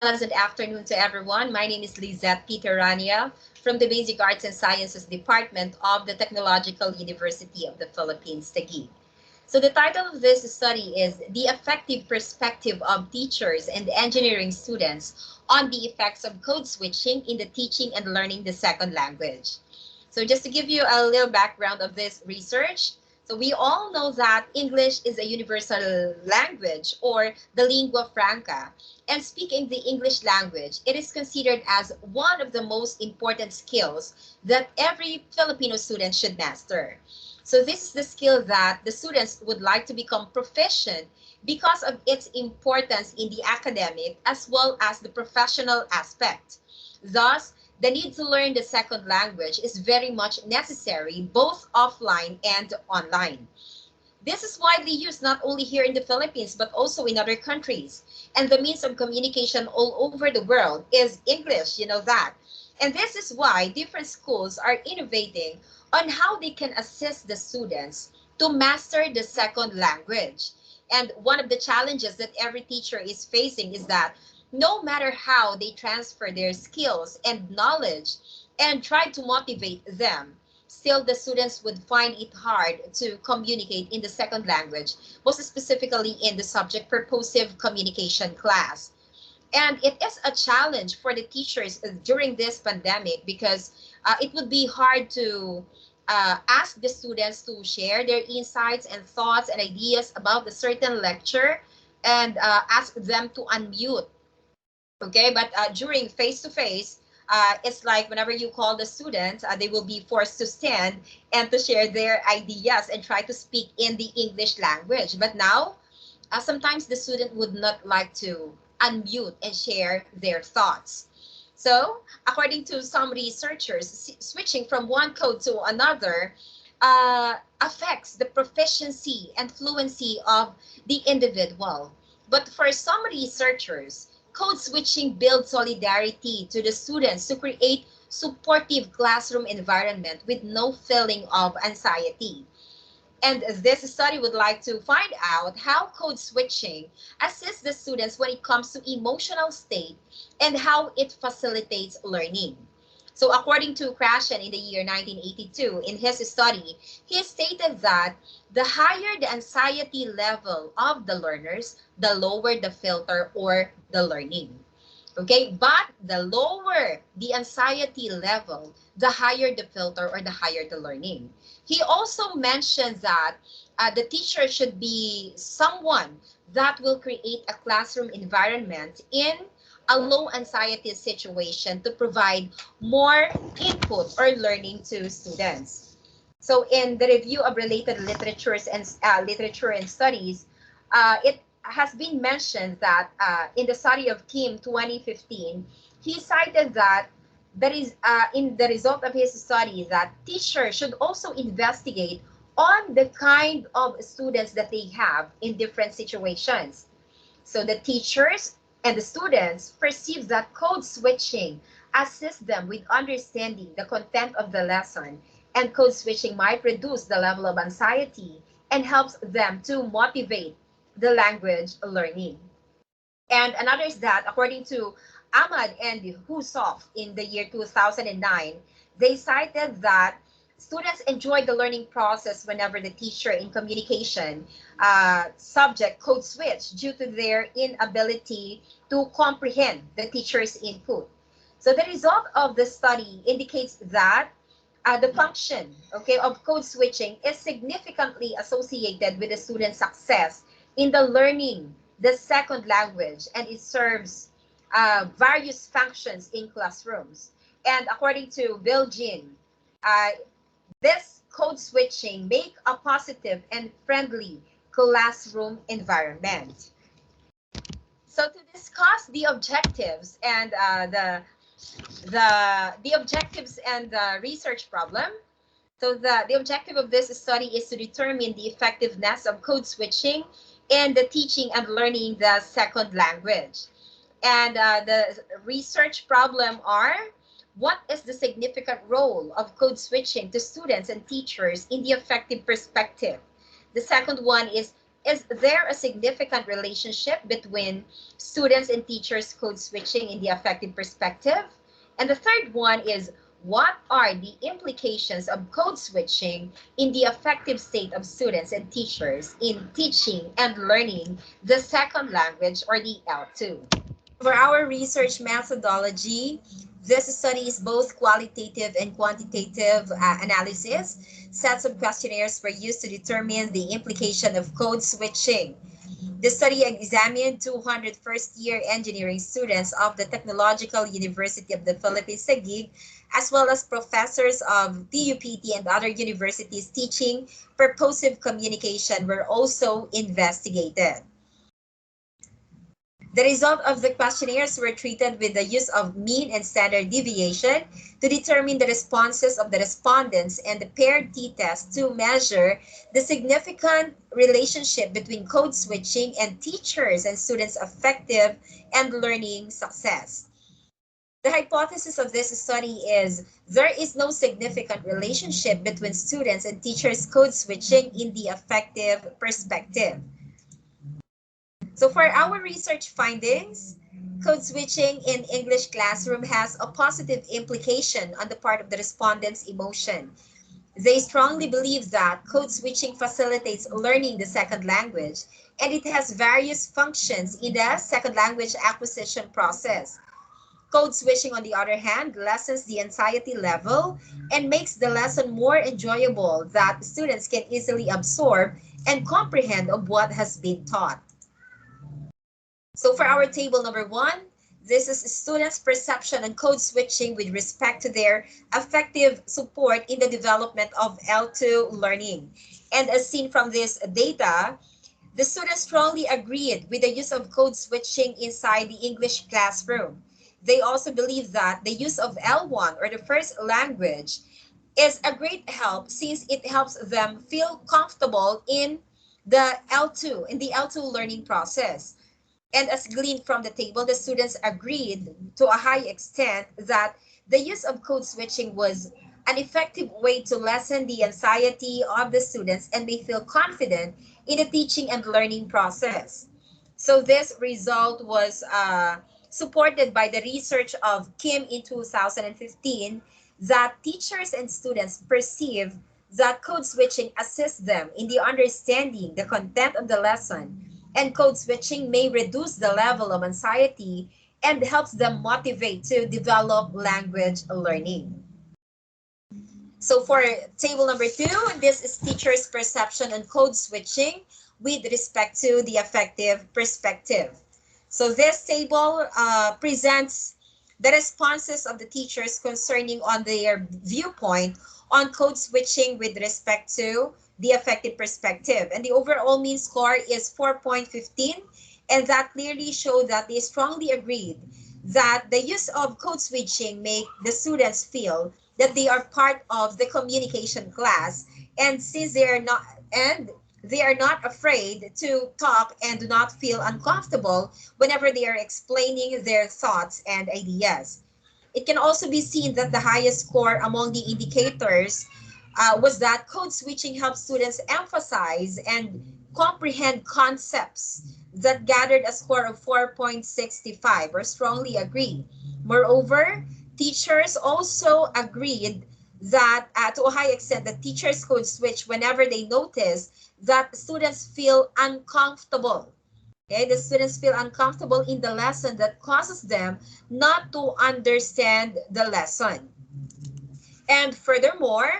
pleasant afternoon to everyone. My name is Lizette Peterania from the Basic Arts and Sciences Department of the Technological University of the Philippines, Taguig. So the title of this study is The Effective Perspective of Teachers and Engineering Students on the Effects of Code Switching in the Teaching and Learning the Second Language. So just to give you a little background of this research, so we all know that English is a universal language or the lingua franca. And speaking the English language, it is considered as one of the most important skills that every Filipino student should master. So this is the skill that the students would like to become proficient because of its importance in the academic as well as the professional aspect. Thus, the need to learn the second language is very much necessary, both offline and online. This is widely used not only here in the Philippines, but also in other countries. And the means of communication all over the world is English, you know that. And this is why different schools are innovating on how they can assist the students to master the second language. And one of the challenges that every teacher is facing is that no matter how they transfer their skills and knowledge and try to motivate them, still the students would find it hard to communicate in the second language, most specifically in the subject purposive communication class. And it is a challenge for the teachers during this pandemic because it would be hard to ask the students to share their insights and thoughts and ideas about a certain lecture and ask them to unmute. Okay, but during face-to-face, it's like whenever you call the students, they will be forced to stand and to share their ideas and try to speak in the English language. But now, sometimes the student would not like to unmute and share their thoughts. So, according to some researchers, switching from one code to another affects the proficiency and fluency of the individual. But for some researchers, code switching builds solidarity to the students to create supportive classroom environment with no feeling of anxiety. And this study would like to find out how code switching assists the students when it comes to emotional state and how it facilitates learning. So according to Krashen in the year 1982, in his study, he stated that the higher the anxiety level of the learners, the lower the filter or the learning. Okay, but the lower the anxiety level, the higher the filter or the higher the learning. He also mentioned that the teacher should be someone that will create a classroom environment in a low anxiety situation to provide more input or learning to students. So in the review of related literatures and literature and studies, it has been mentioned that in the study of Kim 2015, he cited that there is in the result of his study that teachers should also investigate on the kind of students that they have in different situations. So the teachers and the students perceive that code switching assists them with understanding the content of the lesson, and code switching might reduce the level of anxiety and helps them to motivate the language learning. And another is that according to Ahmad and Hussoff in the year 2009, they cited that students enjoy the learning process whenever the teacher in communication subject code switch due to their inability to comprehend the teacher's input. So the result of the study indicates that the function, okay, of code switching is significantly associated with the student's success in the learning the second language, and it serves various functions in classrooms. And according to Bill Jean, this code switching make a positive and friendly classroom environment. So to discuss the objectives and the objectives and the research problem. So the objective of this study is to determine the effectiveness of code switching in the teaching and learning the second language. And the research problem are, what is the significant role of code switching to students and teachers in the effective perspective? The second one is is there a significant relationship between students and teachers code switching in the affective perspective? And the third one is, what are the implications of code switching in the affective state of students and teachers in teaching and learning the second language, or the L2? For our research methodology, this study is both qualitative and quantitative analysis. Sets of questionnaires were used to determine the implication of code switching. The study examined 200 first-year engineering students of the Technological University of the Philippines, Taguig, as well as professors of PUPT and other universities teaching purposive communication were also investigated. The result of the questionnaires were treated with the use of mean and standard deviation to determine the responses of the respondents, and the paired t-test to measure the significant relationship between code switching and teachers and students' affective and learning success. The hypothesis of this study is there is no significant relationship between students and teachers code switching in the affective perspective. So for our research findings, code switching in English classroom has a positive implication on the part of the respondents' emotion. They strongly believe that code switching facilitates learning the second language, and it has various functions in the second language acquisition process. Code switching, on the other hand, lessens the anxiety level and makes the lesson more enjoyable, that students can easily absorb and comprehend of what has been taught. So for our table number 1, this is students' perception and code switching with respect to their affective support in the development of L2 learning. And as seen from this data, the students strongly agreed with the use of code switching inside the English classroom. They also believe that the use of L1, or the first language, is a great help since it helps them feel comfortable in the L2 learning process. And as gleaned from the table, the students agreed to a high extent that the use of code switching was an effective way to lessen the anxiety of the students, and they feel confident in the teaching and learning process. So this result was supported by the research of Kim in 2015, that teachers and students perceive that code switching assists them in the understanding the content of the lesson, and code switching may reduce the level of anxiety and helps them motivate to develop language learning. So for table number 2, this is teachers' perception and code switching with respect to the affective perspective. So this table presents the responses of the teachers concerning on their viewpoint on code switching with respect to the affective perspective. And the overall mean score is 4.15, and that clearly showed that they strongly agreed that the use of code switching make the students feel that they are part of the communication class, and since they are not afraid to talk and do not feel uncomfortable whenever they are explaining their thoughts and ideas. It can also be seen that the highest score among the indicators was that code switching helps students emphasize and comprehend concepts, that gathered a score of 4.65, or strongly agree. Moreover, teachers also agreed that to a high extent that teachers could switch whenever they notice that students feel uncomfortable. Okay, the students feel uncomfortable in the lesson that causes them not to understand the lesson. And furthermore,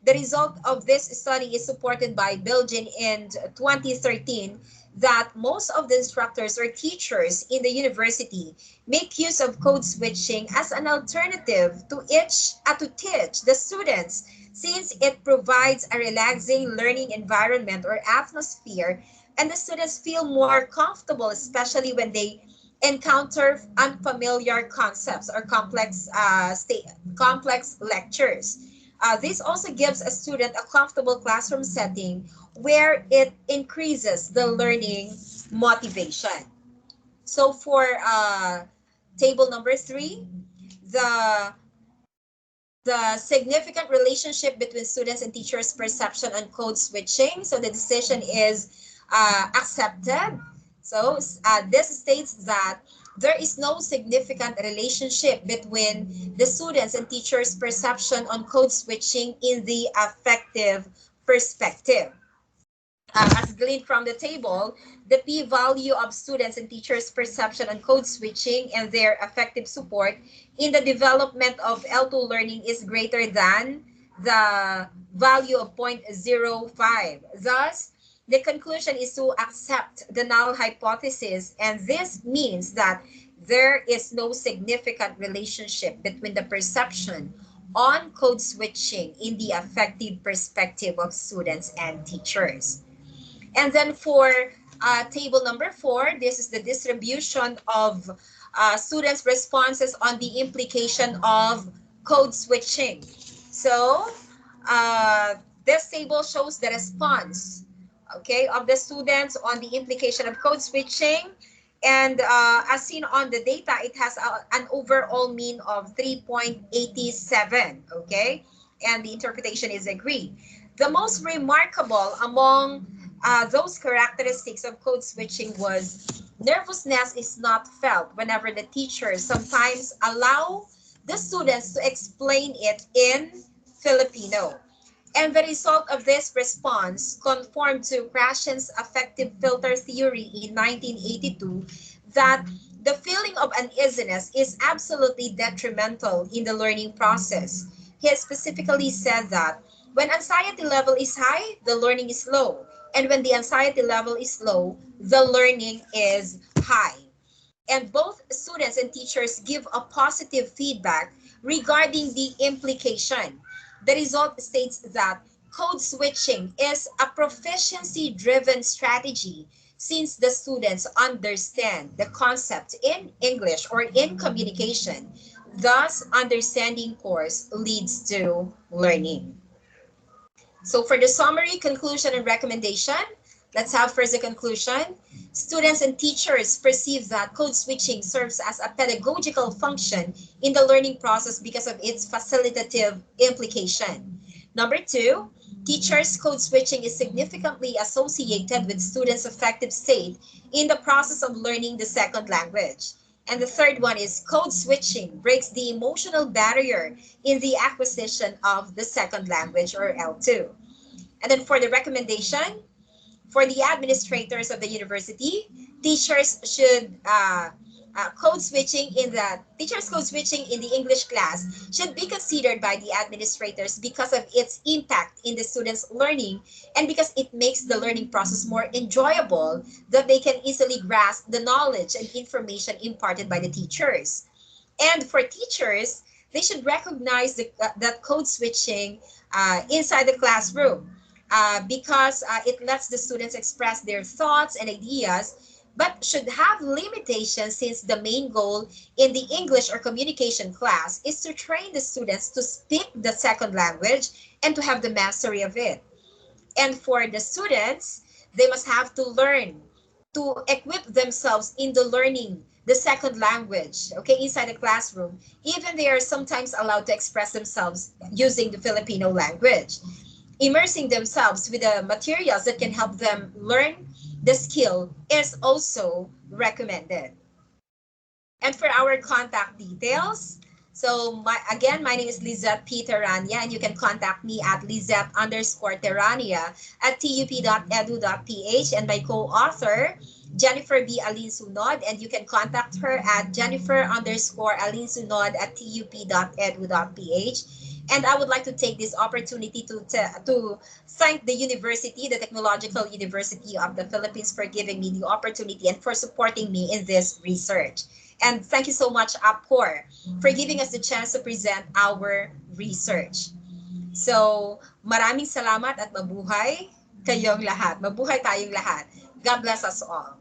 the result of this study is supported by Belgian in 2013, that most of the instructors or teachers in the university make use of code switching as an alternative to teach the students, since it provides a relaxing learning environment or atmosphere, and the students feel more comfortable, especially when they encounter unfamiliar concepts or complex lectures. This also gives a student a comfortable classroom setting where it increases the learning motivation. So for table number 3, the significant relationship between students and teachers' perception on code switching. So the decision is accepted. So this states that there is no significant relationship between the students and teachers' perception on code switching in the affective perspective. As gleaned from the table, the p-value of students and teachers' perception on code switching and their effective support in the development of L2 learning is greater than the value of 0.05. Thus, the conclusion is to accept the null hypothesis, and this means that there is no significant relationship between the perception on code switching in the affective perspective of students and teachers. And then for table number 4, this is the distribution of students' responses on the implication of code switching. So uh, this table shows the response, okay, of the students on the implication of code switching. And as seen on the data, it has an overall mean of 3.87, okay? And the interpretation is agreed. The most remarkable among those characteristics of code switching was nervousness is not felt whenever the teachers sometimes allow the students to explain it in Filipino. And the result of this response conformed to Krashen's affective filter theory in 1982 that the feeling of uneasiness is absolutely detrimental in the learning process. He specifically said that when anxiety level is high, the learning is low. And when the anxiety level is low, the learning is high. And both students and teachers give a positive feedback regarding the implication. The result states that code switching is a proficiency-driven strategy since the students understand the concept in English or in communication. Thus, understanding course leads to learning. So for the summary, conclusion, and recommendation, let's have first the conclusion. Students and teachers perceive that code switching serves as a pedagogical function in the learning process because of its facilitative implication. Number 2, teachers' code switching is significantly associated with students' affective state in the process of learning the second language. And the third one is code switching breaks the emotional barrier in the acquisition of the second language or L2. And then for the recommendation, for the administrators of the university, teachers should code switching in the teachers code switching in the English class should be considered by the administrators because of its impact in the students' learning and because it makes the learning process more enjoyable, that they can easily grasp the knowledge and information imparted by the teachers. And for teachers, they should recognize that code switching inside the classroom because it lets the students express their thoughts and ideas, but should have limitations since the main goal in the English or communication class is to train the students to speak the second language and to have the mastery of it. And for the students, they must have to learn to equip themselves in the learning the second language, okay, inside the classroom, even they are sometimes allowed to express themselves using the Filipino language. Immersing themselves with the materials that can help them learn the skill is also recommended. And for our contact details, so again, my name is Lizette P. Terania, and you can contact me at Lizette_Terania at tup.edu.ph, and my co-author, Jennifer B. Alinsunod, and you can contact her at Jennifer_Alinsunod at tup.edu.ph. And I would like to take this opportunity to thank the university, the Technological University of the Philippines, for giving me the opportunity and for supporting me in this research. And thank you so much, Apcore, for giving us the chance to present our research. So, maraming salamat at mabuhay kayong lahat. Mabuhay tayong lahat. God bless us all.